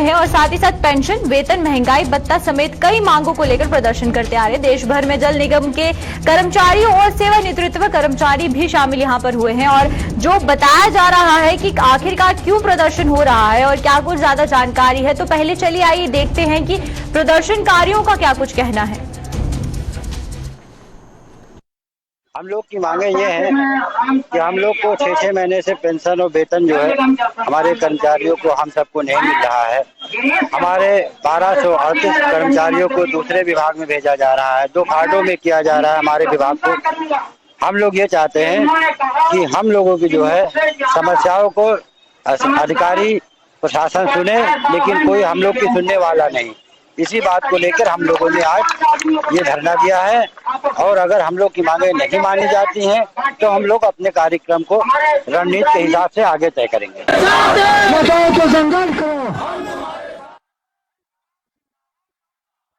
हैं और साथ ही साथ पेंशन, वेतन, महंगाई भत्ता समेत कई मांगों को लेकर प्रदर्शन करते आ रहे हैं। देश भर में जल निगम के कर्मचारियों और सेवानिवृत्त कर्मचारी भी शामिल यहां पर हुए हैं और जो बताया जा रहा है कि आखिरकार क्यों प्रदर्शन हो रहा है और क्या कुछ ज्यादा जानकारी है, तो पहले चलिए आइए देखते हैं कि प्रदर्शनकारियों का क्या कुछ कहना है। हम लोग की मांगे ये हैं कि हम लोग को 6-6 महीने से पेंशन और वेतन जो है हमारे कर्मचारियों को हम सबको नहीं मिल रहा है। हमारे 1238 कर्मचारियों को दूसरे विभाग में भेजा जा रहा है, 2 कार्डों में किया जा रहा है हमारे विभाग को। हम लोग ये चाहते हैं कि हम लोगों की जो है समस्याओं को अधिकारी प्रशासन सुने, लेकिन कोई हम लोग की सुनने वाला नहीं। इसी बात को लेकर हम लोगों ने आज ये धरना दिया है और अगर हम लोग की मांगे नहीं मानी जाती हैं तो हम लोग अपने कार्यक्रम को रणनीति के हिसाब से आगे तय करेंगे।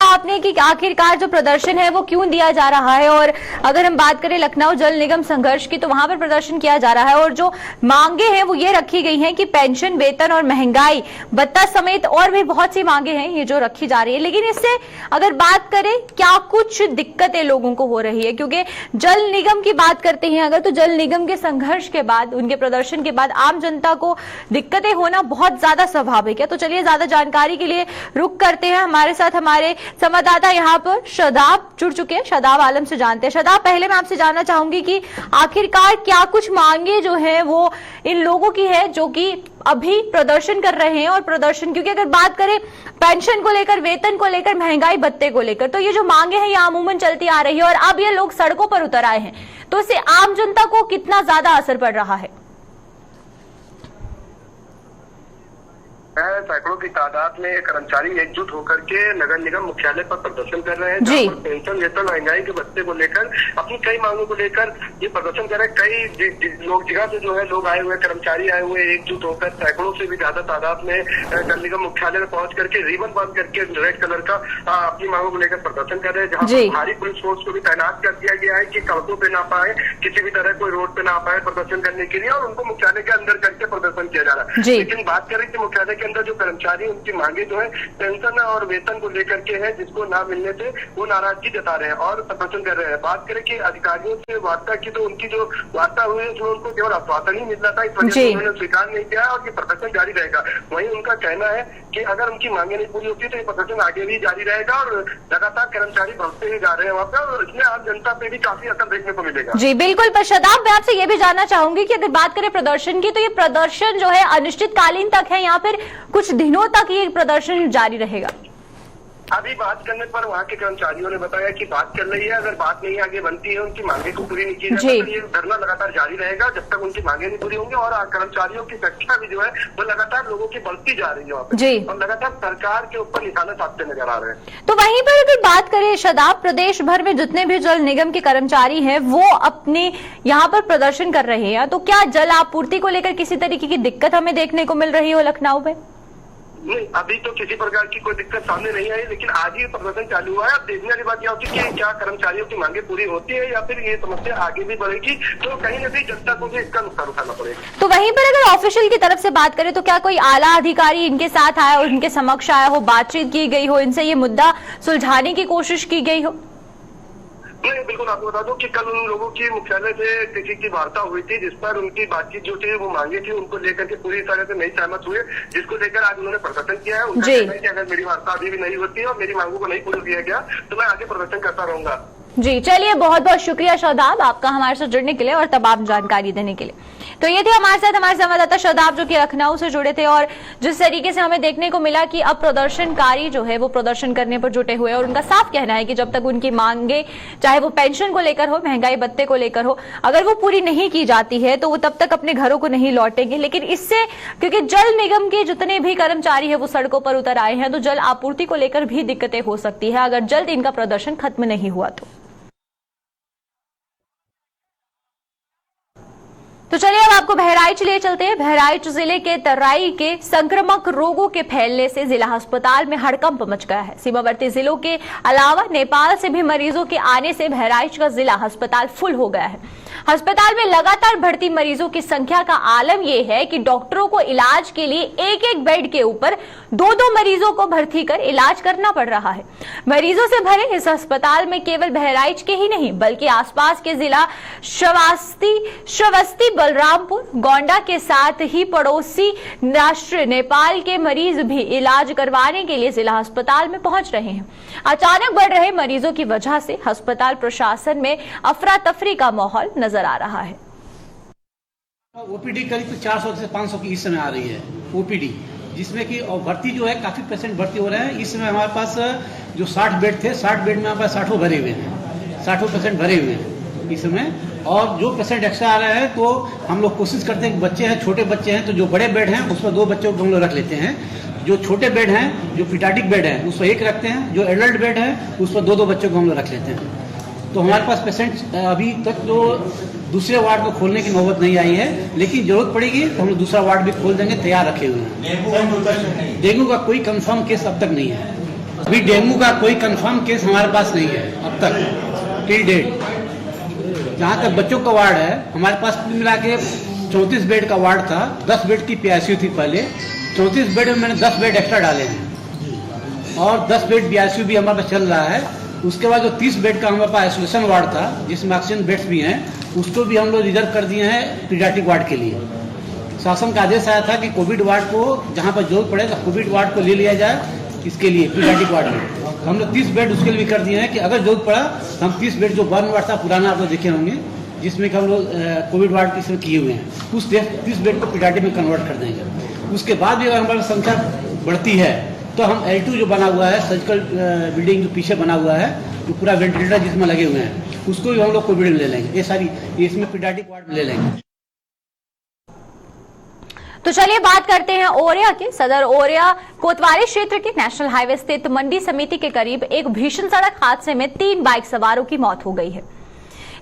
आपने कि आखिरकार जो प्रदर्शन है वो क्यों दिया जा रहा है, और अगर हम बात करें लखनऊ जल निगम संघर्ष की तो वहां पर प्रदर्शन किया जा रहा है और जो मांगे हैं वो ये रखी गई हैं कि पेंशन, वेतन और महंगाई भत्ता समेत और भी बहुत सी मांगे हैं ये जो रखी जा रही है। लेकिन इससे अगर बात करें क्या कुछ दिक्कतें लोगों को हो रही है, क्योंकि जल निगम की बात करते हैं अगर तो जल निगम के संघर्ष के बाद, उनके प्रदर्शन के बाद आम जनता को दिक्कतें होना बहुत ज्यादा स्वाभाविक है। तो चलिए ज्यादा जानकारी के लिए रुक करते हैं, हमारे साथ हमारे संवाददाता यहाँ पर शादाब जुड़ चुके हैं। शादाब आलम से जानते हैं। शादाब, पहले मैं आपसे जानना चाहूंगी कि आखिरकार क्या कुछ मांगे जो है वो इन लोगों की है जो कि अभी प्रदर्शन कर रहे हैं, और प्रदर्शन क्योंकि अगर बात करें पेंशन को लेकर, वेतन को लेकर, महंगाई भत्ते को लेकर, तो ये जो मांगे हैं ये अमूमन चलती आ रही है और अब ये लोग सड़कों पर उतर आए हैं, तो इससे आम जनता को कितना ज्यादा असर पड़ रहा है? सैकड़ों की तादाद में कर्मचारी एकजुट होकर के नगर निगम मुख्यालय पर प्रदर्शन कर रहे हैं, जहां पर पेंशन, वेतन, महंगाई के भत्ते को लेकर अपनी कई मांगों को लेकर ये प्रदर्शन कर रहे हैं। कई लोग जगह से जो है लोग आए हुए, कर्मचारी आए हुए एकजुट होकर सैकड़ों से भी ज्यादा तादाद में नगर निगम मुख्यालय में पहुंच करके रिबन बांध करके रेड कलर का अपनी मांगों को लेकर प्रदर्शन कर रहे हैं, जहाँ पर भारी पुलिस फोर्स को भी तैनात कर दिया गया है कि सड़कों पे ना पाए, किसी भी तरह कोई रोड पे ना पाए प्रदर्शन करने के लिए, और उनको मुख्यालय के अंदर करके प्रदर्शन किया जा रहा है। लेकिन बात करें कि मुख्यालय के अंदर जो कर्मचारी उनकी मांगे जो है पेंशन और वेतन को लेकर के है, जिसको ना मिलने से वो नाराजगी जता रहे हैं और प्रदर्शन कर रहे हैं। बात करें कि अधिकारियों से वार्ता की तो उनकी जो वार्ता हुई है उसमें उनको केवल आश्वासन ही मिल रहा था, इस वजह से उन्होंने स्वीकार नहीं किया और ये प्रदर्शन जारी रहेगा। वहीं उनका कहना है कि अगर उनकी मांगे नहीं पूरी होती तो ये प्रदर्शन आगे भी जारी रहेगा और लगातार कर्मचारी बढ़ते ही जा रहे हैं वहाँ पे, और इसमें आम जनता पे भी काफी असर देखने को मिलेगा। जी बिल्कुल। पर शादाब, मैं आपसे ये भी जानना चाहूंगी कि अगर बात करें प्रदर्शन की तो ये प्रदर्शन जो है अनिश्चितकालीन तक है, यहाँ फिर कुछ दिनों तक ये प्रदर्शन जारी रहेगा? अभी बात करने पर वहाँ के कर्मचारियों ने बताया कि बात चल रही है, अगर बात नहीं आगे बनती है, उनकी मांगे को पूरी नहीं की जाती तो ये धरना लगातार जारी रहेगा जब तक उनकी मांगे नहीं पूरी होंगी, और कर्मचारियों की संख्या भी जो है वो लगातार लोगों की बढ़ती जा रही है वहाँ पे, और लगातार सरकार के ऊपर निशाना साधते नजर आ रहे हैं। तो वहीं पर अगर बात करें शादाब, प्रदेश भर में जितने भी जल निगम के कर्मचारी हैं वो अपने यहाँ पर प्रदर्शन कर रहे हैं, तो क्या जल आपूर्ति को लेकर किसी तरीके की दिक्कत हमें देखने को मिल रही हो लखनऊ में? नहीं, अभी तो किसी प्रकार की कोई दिक्कत सामने नहीं आई, लेकिन आज ही प्रदर्शन चालू हुआ है। अब देखने वाली बात यह होती है कि क्या कर्मचारियों की मांगे पूरी होती है या फिर ये समस्या आगे भी बढ़ेगी, तो कहीं न कहीं जनता को भी इसका नुकसान उठाना पड़ेगा। तो वहीं पर अगर ऑफिशियल की तरफ से बात करें तो क्या कोई आला अधिकारी इनके साथ आया हो, इनके समक्ष आया हो, बातचीत की गई हो, इनसे ये मुद्दा सुलझाने की कोशिश की गई हो? नहीं, बिल्कुल आपको बता दूं कि कल उन लोगों की मुख्यालय से किसी की वार्ता हुई थी जिस पर उनकी बातचीत जो थी वो मांगे थी उनको लेकर के पूरी तरह से नहीं सहमत हुए, जिसको लेकर आज उन्होंने प्रदर्शन किया है। उनका कहना है कि अगर मेरी वार्ता अभी भी नहीं होती है और मेरी मांगों को नहीं पूरा किया गया तो मैं आगे प्रदर्शन करता रहूंगा। जी चलिए, बहुत बहुत शुक्रिया शादाब आपका हमारे साथ जुड़ने के लिए और तमाम जानकारी देने के लिए। तो ये थे हमारे साथ हमारे संवाददाता शादाब जो कि लखनऊ से जुड़े थे, और जिस तरीके से हमें देखने को मिला कि अब प्रदर्शनकारी जो है वो प्रदर्शन करने पर जुटे हुए, और उनका साफ कहना है कि जब तक उनकी मांगे, चाहे वो पेंशन को लेकर हो, महंगाई भत्ते को लेकर हो, अगर वो पूरी नहीं की जाती है तो वो तब तक अपने घरों को नहीं लौटेंगे। लेकिन इससे क्योंकि जल निगम के जितने भी कर्मचारी है वो सड़कों पर उतर आए हैं, तो जल आपूर्ति को लेकर भी दिक्कतें हो सकती है अगर जल्द इनका प्रदर्शन खत्म नहीं हुआ तो। तो चलिए अब आपको बहराइच ले चलते हैं। बहराइच जिले के तराई के संक्रामक रोगों के फैलने से जिला अस्पताल में हड़कंप मच गया है। सीमावर्ती जिलों के अलावा नेपाल से भी मरीजों के आने से बहराइच का जिला अस्पताल फुल हो गया है। अस्पताल में लगातार बढ़ती मरीजों की संख्या का आलम यह है कि डॉक्टरों को इलाज के लिए एक एक बेड के ऊपर दो दो मरीजों को भर्ती कर इलाज करना पड़ रहा है। मरीजों से भरे इस अस्पताल में केवल बहराइच के ही नहीं बल्कि आसपास के जिला श्रावस्ती, बलरामपुर, गोंडा के साथ ही पड़ोसी राष्ट्र नेपाल के मरीज भी इलाज करवाने के लिए जिला अस्पताल में पहुंच रहे हैं। अचानक बढ़ रहे मरीजों की वजह से अस्पताल प्रशासन में अफरा तफरी का माहौल नजर आ रहा है। ओपीडी करीब 400 से 500 की इस समय आ रही है ओपीडी, जिसमें कि भर्ती जो है काफी पेशेंट भर्ती हो रहे हैं। इस समय हमारे पास जो 60 बेड थे, 60 बेड में हमारे पास 60 भरे हुए हैं, 60 पेशेंट भरे हुए हैं इस समय। और जो पेशेंट एक्स्ट्रा आ रहे हैं तो हम लोग कोशिश करते हैं कि बच्चे हैं, छोटे बच्चे हैं तो जो बड़े बेड हैं उस पर 2 बच्चों को हम लोग रख लेते हैं। जो छोटे बेड हैं, जो पीडियाट्रिक बेड है उस पर 1 रखते हैं। जो एडल्ट बेड है उस पर 2-2 बच्चों को हम लोग रख लेते हैं। तो हमारे पास पेशेंट अभी तक तो दूसरे वार्ड को खोलने की नौबत नहीं आई है, लेकिन जरूरत पड़ेगी तो हम लोग दूसरा वार्ड भी खोल देंगे, तैयार रखे हुए हैं। डेंगू का कोई कंफर्म केस अब तक नहीं है। अभी डेंगू का कोई कंफर्म केस हमारे पास नहीं है अब तक टिल डेट। जहाँ तक बच्चों का वार्ड है, हमारे पास कुल मिला के 34 बेड का वार्ड था। 10 बेड की पीआईसीयू थी पहले। 34 बेड में मैंने 10 बेड एक्स्ट्रा डाले हैं और 10 बेड पीआईसीयू भी हमारे पास चल रहा है। उसके बाद जो 30 बेड का हमारे पास आइसोलेशन वार्ड था जिसमें ऑक्सीजन बेड्स भी हैं, उसको भी हम लोग रिजर्व कर दिए हैं पीडियाट्रिक वार्ड के लिए। शासन का आदेश आया था कि कोविड वार्ड को जहाँ पर जरूरत पड़े तो कोविड वार्ड को ले लिया जाए, इसके लिए पीडियाट्रिक वार्ड में हम लोग 30 बेड उसके लिए भी कर दिए हैं कि अगर जरूरत पड़ा तो हम 30 बेड जो बर्न वार्ड था पुराना आप लोग देखे होंगे जिसमें कि हम लोग कोविड वार्ड की किए हुए हैं, उस 30 बेड को पीडियाट्रिक में कन्वर्ट कर देंगे। उसके बाद भी अगर हमारी संख्या बढ़ती है तो हम L2 जो बना हुआ है सर्जिकल बिल्डिंग जो पीछे बना हुआ है, जो पूरा वेंटिलेटर जिसमें लगे हुए हैं, उसको भी हम लोग कोविड में ले लेंगे। ये सारी इसमें पीडियाट्रिक वार्ड में ले लेंगे। तो चलिए बात करते हैं ओरिया के। सदर ओरिया कोतवाली क्षेत्र के नेशनल हाईवे स्थित मंडी समिति के करीब एक भीषण सड़क हादसे में 3 बाइक सवारों की मौत हो गई है।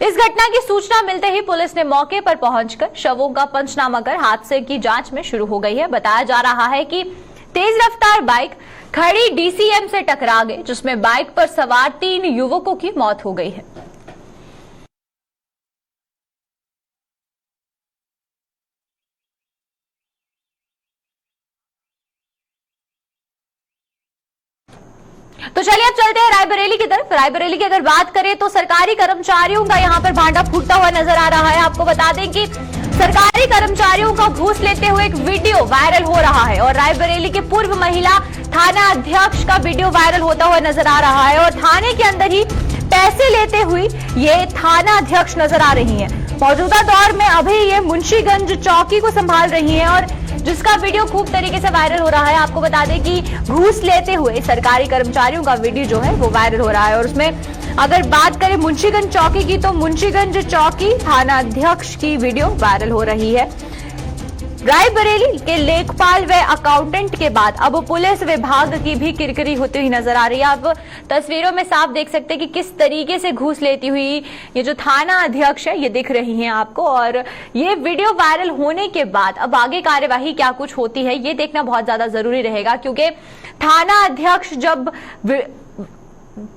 इस घटना की सूचना मिलते ही पुलिस ने मौके पर पहुंचकर शवों का पंचनामा कर हादसे की जांच में शुरू हो गई है। बताया जा रहा है कि तेज रफ्तार बाइक खड़ी डीसीएम से टकरा गई, जिसमें बाइक पर सवार 3 युवकों की मौत हो गई है। तो चलिए अब चलते हैं रायबरेली की तरफ। रायबरेली की अगर बात करें तो सरकारी कर्मचारियों का यहां पर भांडा फूटता हुआ नजर आ रहा है। आपको बता दें कि सरकारी कर्मचारियों का घूस लेते हुए एक वीडियो वायरल हो रहा है और रायबरेली के पूर्व महिला थाना अध्यक्ष का वीडियो वायरल होता हुआ नजर आ रहा है और थाने के अंदर ही पैसे लेते हुए ये थाना अध्यक्ष नजर आ रही है। मौजूदा दौर में अभी ये मुंशीगंज चौकी को संभाल रही है और जिसका वीडियो खूब तरीके से वायरल हो रहा है। आपको बता दें कि घूस लेते हुए सरकारी कर्मचारियों का वीडियो जो है वो वायरल हो रहा है और उसमें अगर बात करें मुंशीगंज चौकी की तो मुंशीगंज चौकी थाना अध्यक्ष की वीडियो वायरल हो रही है। रायबरेली के लेखपाल व अकाउंटेंट के बाद अब पुलिस विभाग की भी किरकिरी होती हुई नजर आ रही है। आप तस्वीरों में साफ देख सकते हैं कि किस तरीके से घूस लेती हुई ये जो थाना अध्यक्ष है ये दिख रही हैं आपको। और ये वीडियो वायरल होने के बाद अब आगे कार्यवाही क्या कुछ होती है ये देखना बहुत ज्यादा जरूरी रहेगा, क्योंकि थाना अध्यक्ष जब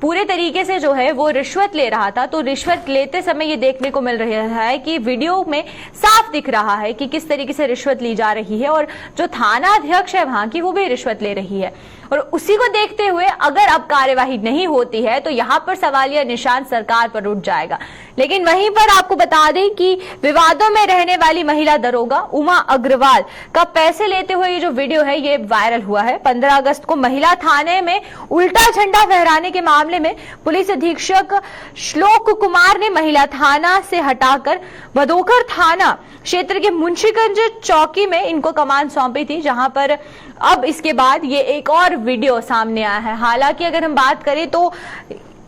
पूरे तरीके से जो है वो रिश्वत ले रहा था तो रिश्वत लेते समय ये देखने को मिल रहा है कि वीडियो में साफ दिख रहा है कि किस तरीके से रिश्वत ली जा रही है और जो थाना अध्यक्ष है वहां की वो भी रिश्वत ले रही है। और उसी को देखते हुए अगर अब कार्यवाही नहीं होती है तो यहां पर सवालिया निशान सरकार पर उठ जाएगा। लेकिन वहीं पर आपको बता दें कि विवादों में रहने वाली महिला दरोगा उमा अग्रवाल का पैसे लेते हुए ये जो वीडियो है ये वायरल हुआ है। 15 अगस्त को महिला थाने में उल्टा झंडा फहराने के मामले में पुलिस अधीक्षक श्लोक कुमार ने महिला थाना से हटाकर भदोकर थाना क्षेत्र के मुंशीगंज चौकी में इनको कमान सौंपी थी, जहां पर अब इसके बाद ये एक और वीडियो सामने आया है। हालांकि अगर हम बात करें तो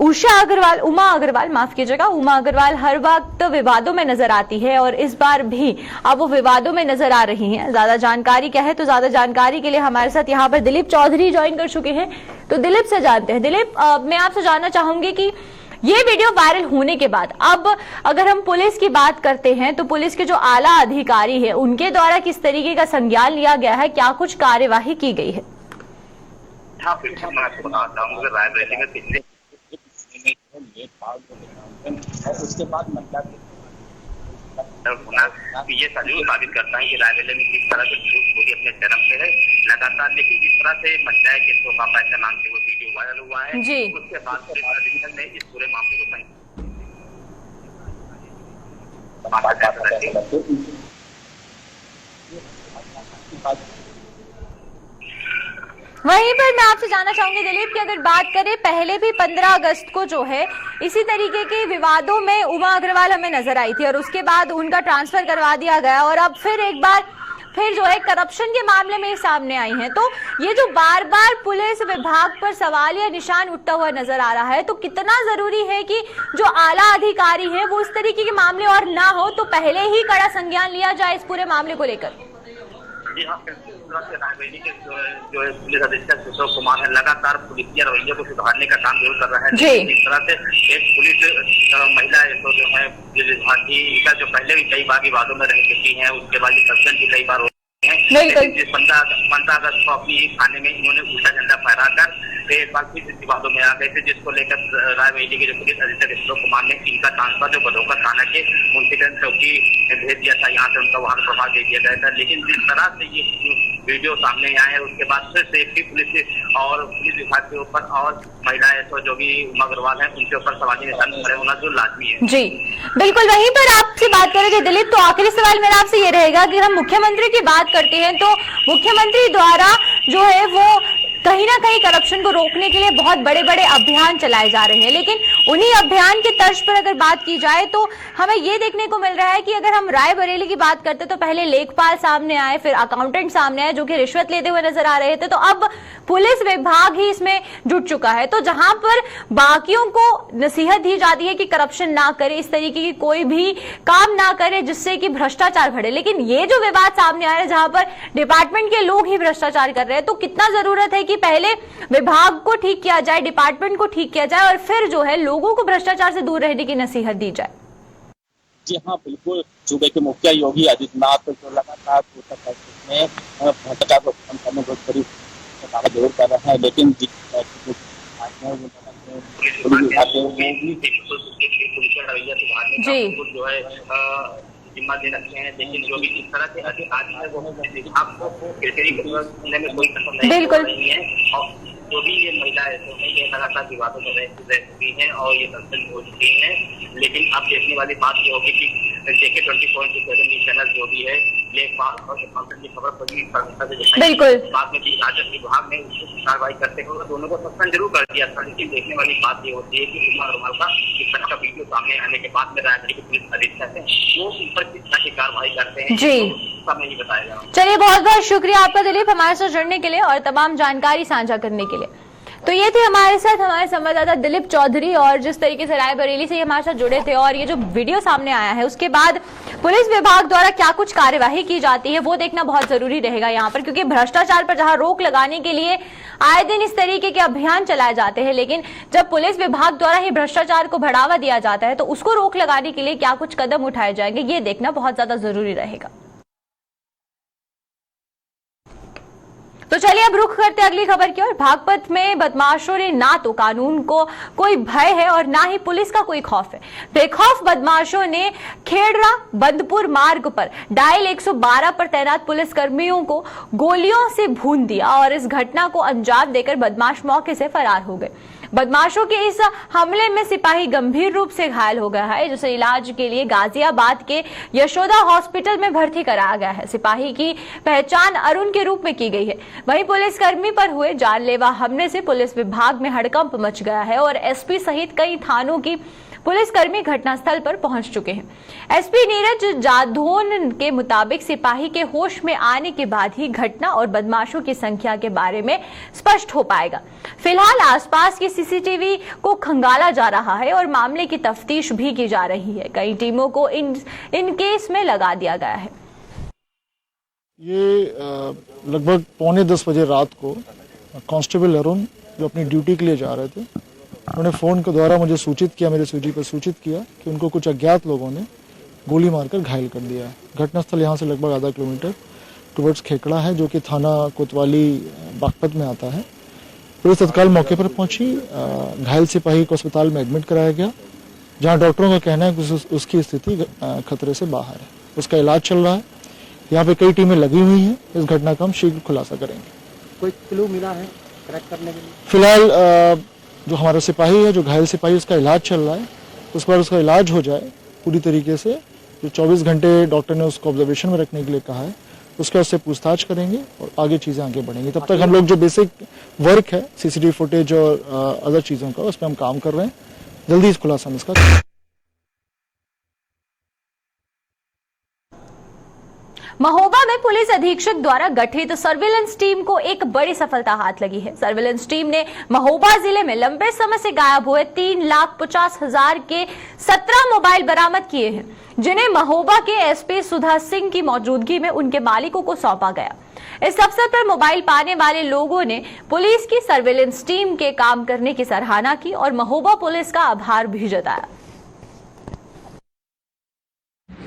उमा अग्रवाल हर वक्त विवादों में नजर आती है और इस बार भी अब वो विवादों में नजर आ रही हैं। ज्यादा जानकारी क्या है तो ज्यादा जानकारी के लिए हमारे साथ यहाँ पर दिलीप चौधरी ज्वाइन कर चुके हैं, तो दिलीप से जानते हैं। दिलीप, मैं आपसे जानना चाहूंगी कि ये वीडियो वायरल होने के बाद अब अगर हम पुलिस की बात करते हैं तो पुलिस के जो आला अधिकारी है उनके द्वारा किस तरीके का संज्ञान लिया गया है, क्या कुछ कार्यवाही की गई है? हाँ बिल्कुल, मैं आपको बताता हूँ रायबरेली में पिछले उसके बाद महिला ये साबित करता है कि रायबरेली में किस तरह से झूठ अपने जन्म से है लगातार, लेकिन जिस तरह से महिलाएं किसको का पैसा मांगते हुए वीडियो वायरल हुआ है जी। उसके बाद पुलिस अधीक्षक ने इस पूरे मामले को वहीं पर मैं आपसे जानना चाहूंगी दिलीप कि अगर बात करें पहले भी 15 अगस्त को जो है इसी तरीके के विवादों में उमा अग्रवाल हमें नजर आई थी और उसके बाद उनका ट्रांसफर करवा दिया गया और अब फिर एक बार फिर जो है करप्शन के मामले में सामने आई हैं। तो ये जो बार बार पुलिस विभाग पर सवाल या निशान उठता हुआ नजर आ रहा है, तो कितना जरूरी है कि जो आला अधिकारी है वो इस तरीके के मामले और ना हो तो पहले ही कड़ा संज्ञान लिया जाए इस पूरे मामले को लेकर? जी हाँ, रायबरेली के जो पुलिस अधीक्षक किशोर कुमार है लगातार पुलिसिया रवैये को सुधारने का काम जरूर कर रहा है। जिस तरह से एक पुलिस महिला तो जो है पुलिस विभाग की जो पहले भी कई बार विवादों में रह चुकी है, उसके बाद सस्पेंड भी कई बार हो है। 15 अगस्त को अपनी थाने में इन्होंने उल्टा झंडा फहराकर एक बार फिर विवादों में आ गए थे, जिसको लेकर रायबरेली के जो पुलिस अधीक्षक किशोर कुमार ने इनका ट्रांसफर जो बधोकर थाना के मुंशीगंज चौकी भेज दिया था, यहाँ से उनका वहां प्रभाव दे दिया गया था। लेकिन जिस तरह से ये वीडियो सामने आए हैं उसके बाद फिर से भी पुलिस और पुलिस विभाग के ऊपर और महिलाएं तो जो भी उमा अग्रवाल है उनके ऊपर सवाल निशान खड़े होना जो लाजमी है। जी बिल्कुल, वहीं पर आपसे बात करेंगे दिलीप, तो आखिरी सवाल मेरा आपसे ये रहेगा कि हम मुख्यमंत्री की बात करते हैं तो मुख्यमंत्री द्वारा जो है वो कहीं ना कहीं करप्शन को रोकने के लिए बहुत बड़े बड़े अभियान चलाए जा रहे हैं, लेकिन उन्हीं अभियान के तर्ज पर अगर बात की जाए तो हमें ये देखने को मिल रहा है कि अगर हम रायबरेली की बात करते तो पहले लेखपाल सामने आए, फिर अकाउंटेंट सामने आए जो कि रिश्वत लेते हुए नजर आ रहे थे, तो अब पुलिस विभाग ही इसमें जुट चुका है। तो जहां पर बाकियों को नसीहत दी जाती है कि करप्शन ना करे, इस तरीके की कोई भी काम ना करे जिससे कि भ्रष्टाचार बढ़े, लेकिन ये जो विवाद सामने आ रहा है जहां पर डिपार्टमेंट के लोग ही भ्रष्टाचार कर रहे हैं, तो कितना जरूरत है कि पहले विभाग को ठीक किया जाए, डिपार्टमेंट को ठीक किया जाए और फिर जो है लोगों को भ्रष्टाचार से दूर रहने की नसीहत दी जाए? जी हाँ बिल्कुल, सूबे के मुखिया योगी आदित्यनाथ जो लगातार में भ्रष्टाचार को खत्म करने को बड़ी जरूर कर रहे हैं, लेकिन जो है जिम्मा दे रखे हैं, लेकिन जो भी इस तरह के अधिकारी है वो विभाग को करने में कोई कसर नहीं है। और जो भी ये महिलाएं तो ये लगातार विवादों में रह चुकी हैं और ये सस्पेंड हो चुकी हैं, लेकिन अब देखने वाली बात ये होगी कि JK 24/7 चैनल जो भी है लेखपाल और की खबर बिल्कुल बाद में भी राजस्व विभाग ने उसको कार्रवाई करते हुए दोनों को सस्पेंड जरूर कर दिया था, लेकिन देखने वाली बात ये होती है कि उमा अग्रवाल का इस तरह का वीडियो सामने आने के बाद में रायबरेली के पुलिस अधीक्षक है वो उन पर किस तरह की कार्रवाई करते हैं जी सब नहीं बताया। चलिए, बहुत बहुत शुक्रिया आपका दिलीप हमारे साथ जुड़ने के लिए और तमाम जानकारी साझा करने के लिए। तो ये थे हमारे साथ हमारे संवाददाता दिलीप चौधरी और जिस तरीके से रायबरेली से हमारे साथ जुड़े थे और ये जो वीडियो सामने आया है उसके बाद पुलिस विभाग द्वारा क्या कुछ कार्यवाही की जाती है वो देखना बहुत जरूरी रहेगा यहाँ पर, क्योंकि भ्रष्टाचार पर जहां रोक लगाने के लिए आए दिन इस तरीके के अभियान चलाए जाते हैं, लेकिन जब पुलिस विभाग द्वारा ही भ्रष्टाचार को बढ़ावा दिया जाता है तो उसको रोक लगाने के लिए क्या कुछ कदम उठाए जाएंगे ये देखना बहुत ज्यादा जरूरी रहेगा। तो चलिए अब रुख करते अगली खबर की ओर। बागपत में बदमाशों ने ना तो कानून को कोई भय है और ना ही पुलिस का कोई खौफ है। बेखौफ बदमाशों ने खेड़रा बंदपुर मार्ग पर डायल 112 पर तैनात पुलिस कर्मियों को गोलियों से भून दिया और इस घटना को अंजाम देकर बदमाश मौके से फरार हो गए। बदमाशों के इस हमले में सिपाही गंभीर रूप से घायल हो गया है, जिसे इलाज के लिए गाजियाबाद के यशोदा हॉस्पिटल में भर्ती कराया गया है। सिपाही की पहचान अरुण के रूप में की गई है। वहीं पुलिसकर्मी पर हुए जानलेवा हमले से पुलिस विभाग में हड़कंप मच गया है और एसपी सहित कई थानों की पुलिसकर्मी घटनास्थल पर पहुंच चुके हैं। एसपी नीरज जाधोन के मुताबिक सिपाही के होश में आने के बाद ही घटना और बदमाशों की संख्या के बारे में स्पष्ट हो पाएगा। फिलहाल आसपास की सीसीटीवी को खंगाला जा रहा है और मामले की तफ्तीश भी की जा रही है। कई टीमों को इन केस में लगा दिया गया है। ये लगभग 9:45 बजे रात को कांस्टेबल अरुण जो अपनी ड्यूटी के लिए जा रहे थे उन्होंने फ़ोन के द्वारा मुझे सूचित किया, मेरे सूची पर सूचित किया कि उनको कुछ अज्ञात लोगों ने गोली मारकर घायल कर दिया है। घटनास्थल यहाँ से लगभग आधा किलोमीटर टुवर्ड्स खेकड़ा है, जो कि थाना कोतवाली बागपत में आता है। पुलिस तत्काल मौके पर पहुंची, घायल सिपाही को अस्पताल में एडमिट कराया गया, जहां डॉक्टरों का कहना है कि उसकी स्थिति खतरे से बाहर है, उसका इलाज चल रहा है। यहाँ पे कई टीमें लगी हुई हैं, इस घटना का हम शीघ्र खुलासा करेंगे। कोई क्लू मिला है ट्रैक करने के लिए? फिलहाल जो हमारा सिपाही है, जो घायल सिपाही, उसका इलाज चल रहा है। उस पर उसका इलाज हो जाए पूरी तरीके से, जो 24 घंटे डॉक्टर ने उसको ऑब्जर्वेशन में रखने के लिए कहा है, उसके उससे पूछताछ करेंगे और आगे चीजें आगे बढ़ेंगी। तब तक हम लोग जो बेसिक वर्क है सीसीटीवी फुटेज और अदर चीजों का, उस पर हम काम कर रहे हैं। जल्दी इस खुलासा हम इसका महोबा में पुलिस अधीक्षक द्वारा गठित सर्विलांस टीम को एक बड़ी सफलता हाथ लगी है। सर्विलांस टीम ने महोबा जिले में लंबे समय से गायब हुए 3,50,000 के 17 मोबाइल बरामद किए हैं, जिन्हें महोबा के एसपी सुधा सिंह की मौजूदगी में उनके मालिकों को सौंपा गया। इस अवसर पर मोबाइल पाने वाले लोगों ने पुलिस की सर्विलांस टीम के काम करने की सराहना की और महोबा पुलिस का आभार भी जताया।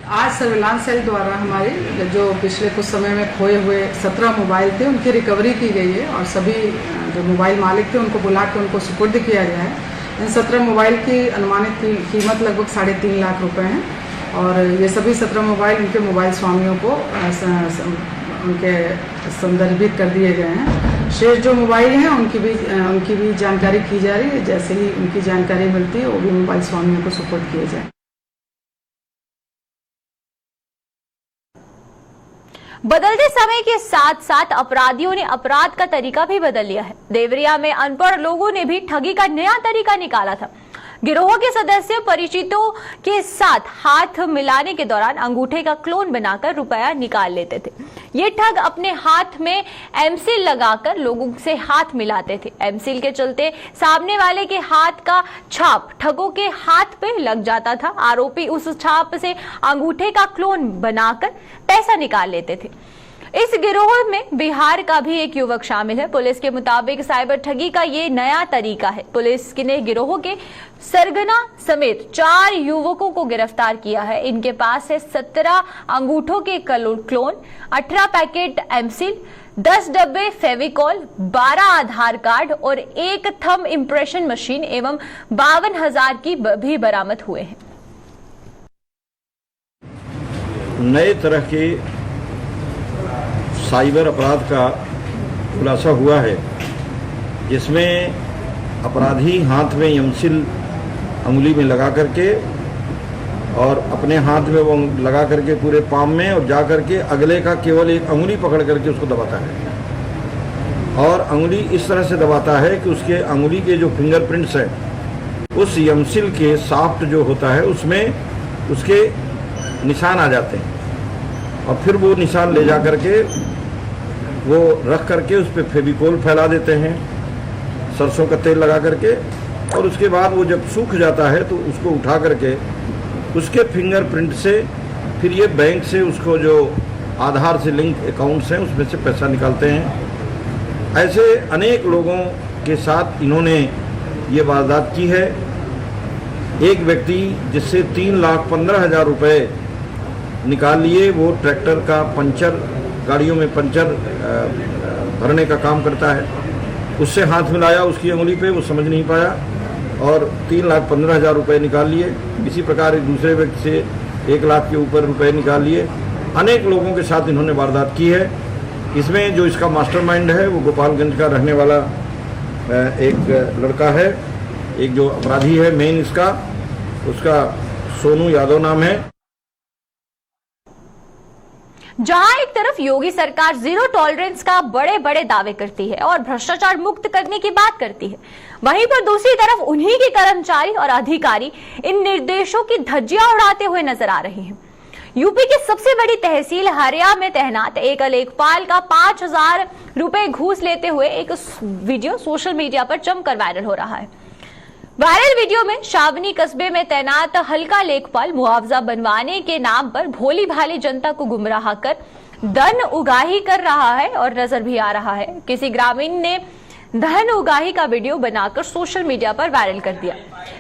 आज सर्विलांस सेल द्वारा हमारे जो पिछले कुछ समय में खोए हुए 17 मोबाइल थे, उनकी रिकवरी की गई है और सभी जो मोबाइल मालिक थे उनको बुला के उनको सुपुर्द किया गया है। इन 17 मोबाइल की अनुमानित कीमत लगभग 3.5 लाख रुपए है और ये सभी 17 मोबाइल उनके मोबाइल स्वामियों को उनके संदर्भित कर दिए गए हैं। शेष जो मोबाइल हैं उनकी भी जानकारी की जा रही है। जैसे ही उनकी जानकारी मिलती है वो भी मोबाइल स्वामियों को सुपुर्द किए जाए। बदलते समय के साथ साथ अपराधियों ने अपराध का तरीका भी बदल लिया है। देवरिया में अनपढ़ लोगों ने भी ठगी का नया तरीका निकाला था। गिरोह के सदस्य परिचितों के साथ हाथ मिलाने के दौरान अंगूठे का क्लोन बनाकर रुपया निकाल लेते थे। ये ठग अपने हाथ में एमसील लगाकर लोगों से हाथ मिलाते थे। एमसील के चलते सामने वाले के हाथ का छाप ठगों के हाथ पे लग जाता था। आरोपी उस छाप से अंगूठे का क्लोन बनाकर पैसा निकाल लेते थे। इस गिरोह में बिहार का भी एक युवक शामिल है। पुलिस के मुताबिक साइबर ठगी का ये नया तरीका है। पुलिस ने गिरोह के सरगना समेत 4 युवकों को गिरफ्तार किया है। इनके पास है 17 अंगूठों के क्लोन, 18 पैकेट एमसील, 10 डब्बे फेविकॉल, 12 आधार कार्ड और 1 थंब इंप्रेशन मशीन एवं 52,000 की भी बरामद हुए हैं। नए तरह के साइबर अपराध का खुलासा हुआ है, जिसमें अपराधी हाथ में एमसील अंगुली में लगा करके और अपने हाथ में वो लगा करके पूरे पाम में और जा करके अगले का केवल एक अंगुली पकड़ करके उसको दबाता है और अंगुली इस तरह से दबाता है कि उसके अंगुली के जो फिंगरप्रिंट्स हैं उस एमसील के साफ्ट जो होता है उसमें उसके निशान आ जाते हैं और फिर वो निशान ले जा करके वो रख करके उस पर फेविकोल फैला देते हैं, सरसों का तेल लगा करके, और उसके बाद वो जब सूख जाता है तो उसको उठा करके उसके फिंगरप्रिंट से फिर ये बैंक से उसको जो आधार से लिंक अकाउंट्स हैं उसमें से पैसा निकालते हैं। ऐसे अनेक लोगों के साथ इन्होंने ये वारदात की है। एक व्यक्ति जिससे 3,15,000 रुपये निकाल लिए, वो ट्रैक्टर का पंचर, गाड़ियों में पंचर भरने का काम करता है। उससे हाथ मिलाया उसकी उंगली पे, वो समझ नहीं पाया और 3,15,000 रुपये निकाल लिए। इसी प्रकार एक दूसरे व्यक्ति से 1 लाख के ऊपर रुपए निकाल लिए। अनेक लोगों के साथ इन्होंने वारदात की है। इसमें जो इसका मास्टरमाइंड है वो गोपालगंज का रहने वाला एक लड़का है। एक जो अपराधी है मेन इसका, उसका सोनू यादव नाम है। जहां एक तरफ योगी सरकार जीरो टॉलरेंस का बड़े बड़े दावे करती है और भ्रष्टाचार मुक्त करने की बात करती है, वहीं पर दूसरी तरफ उन्हीं के कर्मचारी और अधिकारी इन निर्देशों की धज्जियां उड़ाते हुए नजर आ रहे हैं। यूपी की सबसे बड़ी तहसील हरिया में तैनात एक लेखपाल का 5,000 रुपए घूस लेते हुए एक वीडियो सोशल मीडिया पर जमकर वायरल हो रहा है। वायरल वीडियो में शावनी कस्बे में तैनात हल्का लेखपाल मुआवजा बनवाने के नाम पर भोली भाली जनता को गुमराह कर धन उगाही कर रहा है और नजर भी आ रहा है। किसी ग्रामीण ने धन उगाही का वीडियो बनाकर सोशल मीडिया पर वायरल कर दिया।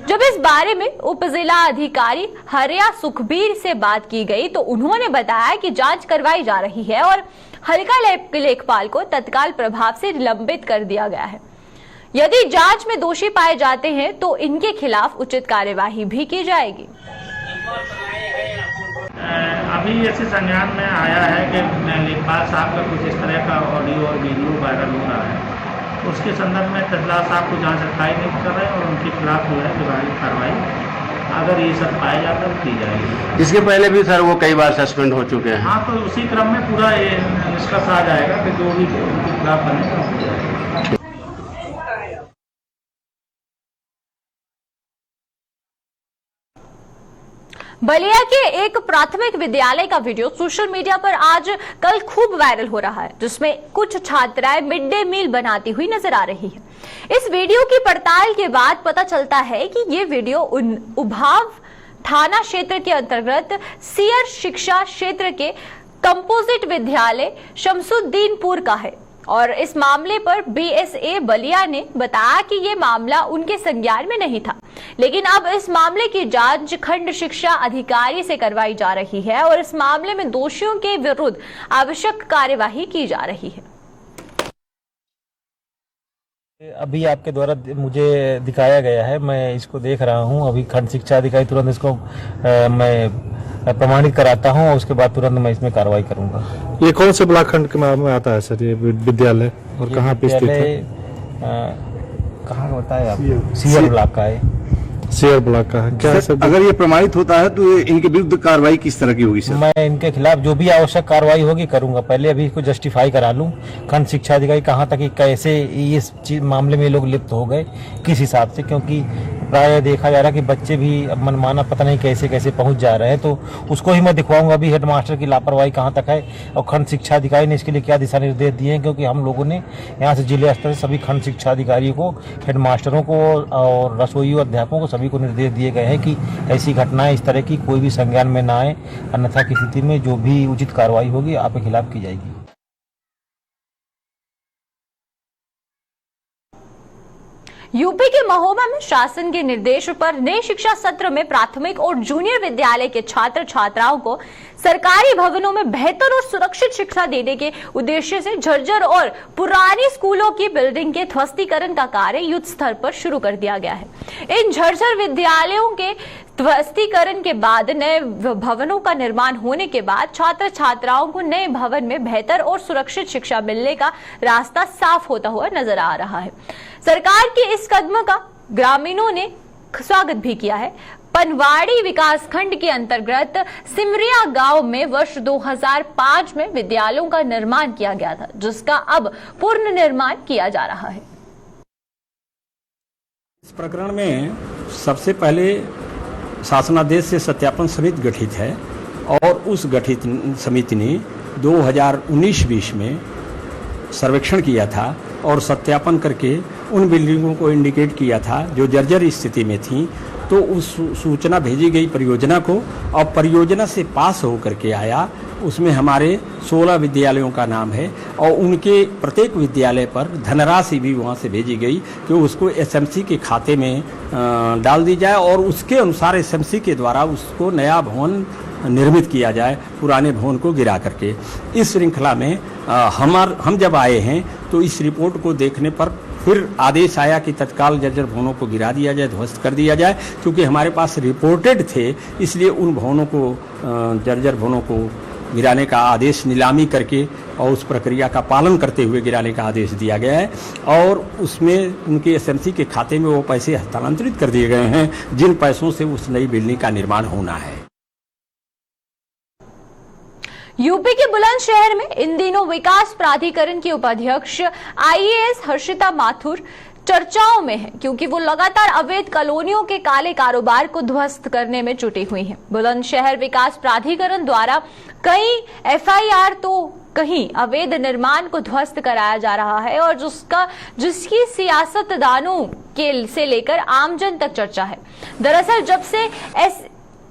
जब इस बारे में उप जिला अधिकारी हरिया सुखबीर से बात की गई तो उन्होंने बताया कि जांच करवाई जा रही है और हल्का लेखपाल को तत्काल प्रभाव से निलंबित कर दिया गया है। यदि जांच में दोषी पाए जाते हैं तो इनके खिलाफ उचित कार्यवाही भी की जाएगी। अभी ऐसे संज्ञान में आया है कि लेखपाल साहब का कुछ इस तरह का ऑडियो और वीडियो वायरल हो रहा है। उसके संदर्भ में तहसीलदार साहब को जांच रखाई नहीं कर रहे हैं और उनके खिलाफ जो है विभागीय कार्रवाई अगर ये सब पाया जाता है की जाएगी। इसके पहले भी सर वो कई बार सस्पेंड हो चुके हैं। हाँ, तो उसी क्रम में पूरा ये निष्कर्ष आ जाएगा कि जो भी उनके खिलाफ बनेगा हो जाएगा। बलिया के एक प्राथमिक विद्यालय का वीडियो सोशल मीडिया पर आज कल खूब वायरल हो रहा है, जिसमें कुछ छात्राएं मिड डे मील बनाती हुई नजर आ रही है। इस वीडियो की पड़ताल के बाद पता चलता है कि ये वीडियो उभाव थाना क्षेत्र के अंतर्गत सियर शिक्षा क्षेत्र के कंपोजिट विद्यालय शमसुद्दीनपुर का है और इस मामले पर BSA बलिया ने बताया कि ये मामला उनके संज्ञान में नहीं था, लेकिन अब इस मामले की जांच खंड शिक्षा अधिकारी से करवाई जा रही है और इस मामले में दोषियों के विरुद्ध आवश्यक कार्यवाही की जा रही है। अभी आपके द्वारा मुझे दिखाया गया है, मैं इसको देख रहा हूं। अभी खंड शिक्षा अधिकारी तुरंत इसको मैं प्रमाणित कराता हूं और उसके बाद तुरंत मैं इसमें कार्रवाई करूंगा। ये कौन से ब्लॉक खंड के में आता है सर ये विद्यालय और कहाँ पे स्थित है? कहाँ का बताया आप? सीयर ब्लॉक का है। सीयर ब्लॉक का है क्या सर? अगर ये प्रमाणित होता है तो इनके विरुद्ध कार्रवाई किस तरह की होगी सर? मैं इनके खिलाफ जो भी आवश्यक कार्रवाई होगी करूंगा। पहले अभी इसको जस्टिफाई करा लूं खंड शिक्षा अधिकारी कहाँ तक कैसे इस मामले में लोग लिप्त हो गए किस हिसाब से, क्योंकि प्राय देखा जा रहा है कि बच्चे भी अब मनमाना पता नहीं कैसे कैसे पहुंच जा रहे हैं, तो उसको ही मैं दिखवाऊंगा अभी हेडमास्टर की लापरवाही कहाँ तक है और खंड शिक्षा अधिकारी ने इसके लिए क्या दिशा निर्देश दिए हैं। क्योंकि हम लोगों ने यहाँ से जिले स्तर से सभी खंड शिक्षा अधिकारियों को, हेडमास्टरों को और रसोइयों अध्यापकों को सभी को निर्देश दिए गए हैं कि ऐसी घटनाएं इस तरह की कोई भी संज्ञान में ना आए, अन्यथा की स्थिति में जो भी उचित कार्रवाई होगी आपके खिलाफ की जाएगी। यूपी के महोबा में शासन के निर्देश पर नए शिक्षा सत्र में प्राथमिक और जूनियर विद्यालय के छात्र छात्राओं को सरकारी भवनों में बेहतर और सुरक्षित शिक्षा देने के उद्देश्य से झज्जर और पुरानी स्कूलों की बिल्डिंग के ध्वस्तीकरण का कार्य युद्ध स्तर पर शुरू कर दिया गया है। इन झज्जर विद्यालयों के ध्वस्तीकरण के बाद नए भवनों का निर्माण होने के बाद छात्र छात्राओं को नए भवन में बेहतर और सुरक्षित शिक्षा मिलने का रास्ता साफ होता हुआ नजर आ रहा है। सरकार के इस कदम का ग्रामीणों ने स्वागत भी किया है। पनवाड़ी विकास खंड के अंतर्गत सिमरिया गांव में वर्ष 2005 में विद्यालयों का निर्माण किया गया था, जिसका अब पूर्ण निर्माण किया जा रहा है। इस प्रकरण में सबसे पहले शासनादेश से सत्यापन समिति गठित है और उस गठित समिति ने 2019-20 में सर्वेक्षण किया था और सत्यापन करके उन बिल्डिंगों को इंडिकेट किया था जो जर्जर स्थिति में थी। तो उस सूचना भेजी गई परियोजना को और परियोजना से पास होकर के आया। उसमें हमारे 16 विद्यालयों का नाम है और उनके प्रत्येक विद्यालय पर धनराशि भी वहाँ से भेजी गई कि उसको एसएमसी के खाते में डाल दी जाए और उसके अनुसार एसएमसी के द्वारा उसको नया भवन निर्मित किया जाए, पुराने भवन को गिरा करके। इस श्रृंखला में हम जब आए हैं तो इस रिपोर्ट को देखने पर फिर आदेश आया कि तत्काल जर्जर भवनों को गिरा दिया जाए, ध्वस्त कर दिया जाए। क्योंकि हमारे पास रिपोर्टेड थे, इसलिए उन भवनों को, जर्जर भवनों को गिराने का आदेश नीलामी करके और उस प्रक्रिया का पालन करते हुए गिराने का आदेश दिया गया है और उसमें उनके एसएमसी के खाते में वो पैसे हस्तांतरित कर दिए गए हैं जिन पैसों से उस नई बिल्डिंग का निर्माण होना है। यूपी के बुलंदशहर में इन दिनों विकास प्राधिकरण की उपाध्यक्ष IAS हर्षिता माथुर चर्चाओं में है, क्योंकि वो लगातार अवैध कॉलोनियों के काले कारोबार को ध्वस्त करने में जुटी हुई हैं। बुलंदशहर विकास प्राधिकरण द्वारा कई FIR तो कहीं अवैध निर्माण को ध्वस्त कराया जा रहा है और जिसकी सियासतदानों के से लेकर आमजन तक चर्चा है। दरअसल जब से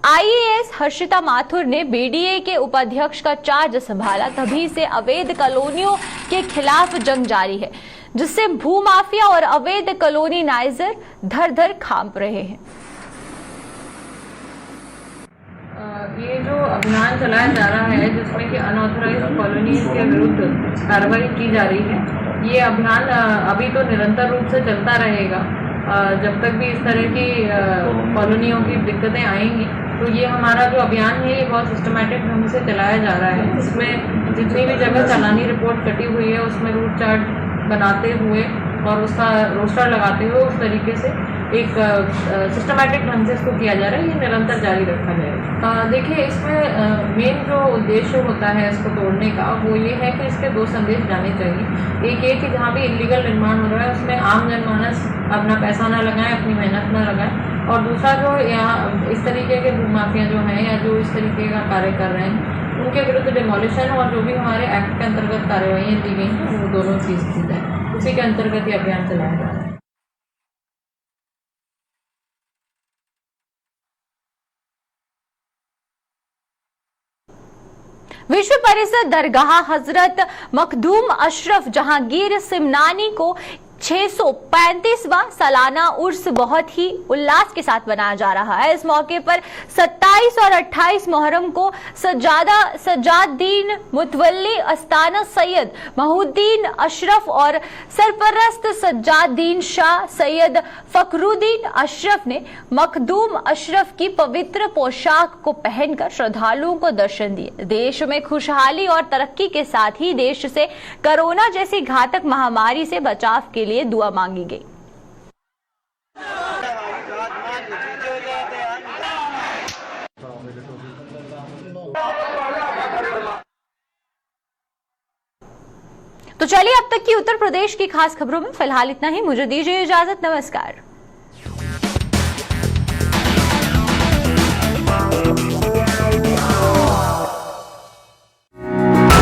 IAS हर्षिता माथुर ने BDA के उपाध्यक्ष का चार्ज संभाला, तभी से अवैध कॉलोनियों के खिलाफ जंग जारी है। जिससे भूमाफिया और अवैध कॉलोनीनाइजर धर कांप रहे हैं। ये जो अभियान चलाया जा रहा है जिसमें कि अनऑथराइज्ड कॉलोनीज के विरुद्ध कार्रवाई की जा रही है, ये अभियान अभी तो निरंतर रूप से चलता रहेगा जब तक भी इस तरह की कॉलोनियों की दिक्कतें आएंगी। तो ये हमारा जो अभियान है ये बहुत सिस्टमैटिक ढंग से चलाया जा रहा है। इसमें जितनी भी जगह चालानी रिपोर्ट कटी हुई है उसमें रूट चार्ट बनाते हुए और उसका रोस्टर लगाते हुए उस तरीके से एक सिस्टमैटिक ढंग से इसको किया जा रहा है। ये निरंतर जारी रखा जाएगा। देखिए, इसमें मेन जो उद्देश्य होता है इसको तोड़ने का वो ये है कि इसके दो संदेश जाने चाहिए। एक ये कि जहाँ भी इलीगल निर्माण हो रहा है उसमें आम जनमानस अपना पैसा ना लगाए, अपनी मेहनत ना लगाए, और दूसरा जो यहाँ इस तरीके के भूमाफिया जो हैं या जो इस तरीके का कार्य कर रहे हैं उनके विरुद्ध डिमोलिशन और जो भी हमारे एक्ट के अंतर्गत कार्रवाई दी गई हैं वो दोनों चीज़ स्थित है। उसी के अंतर्गत ये अभियान चलाया जा रहा है। विश्व परिषद दरगाह हजरत मखदूम अशरफ जहांगीर सिमनानी को 635वां सालाना उर्स बहुत ही उल्लास के साथ मनाया जा रहा है। इस मौके पर 27 और 28 मुहर्रम को सज्जादुद्दीन मुतवल्ली अस्ताना सैयद महउद्दीन अशरफ और सरपरस्त सज्जादुद्दीन शाह सैयद फखरुद्दीन अशरफ ने मखदूम अशरफ की पवित्र पोशाक को पहनकर श्रद्धालुओं को दर्शन दिए। देश में खुशहाली और तरक्की के साथ ही देश से कोरोना जैसी घातक महामारी से बचाव के लिए दुआ मांगी गई। तो चलिए अब तक की उत्तर प्रदेश की खास खबरों में फिलहाल इतना ही। मुझे दीजिए इजाजत। नमस्कार।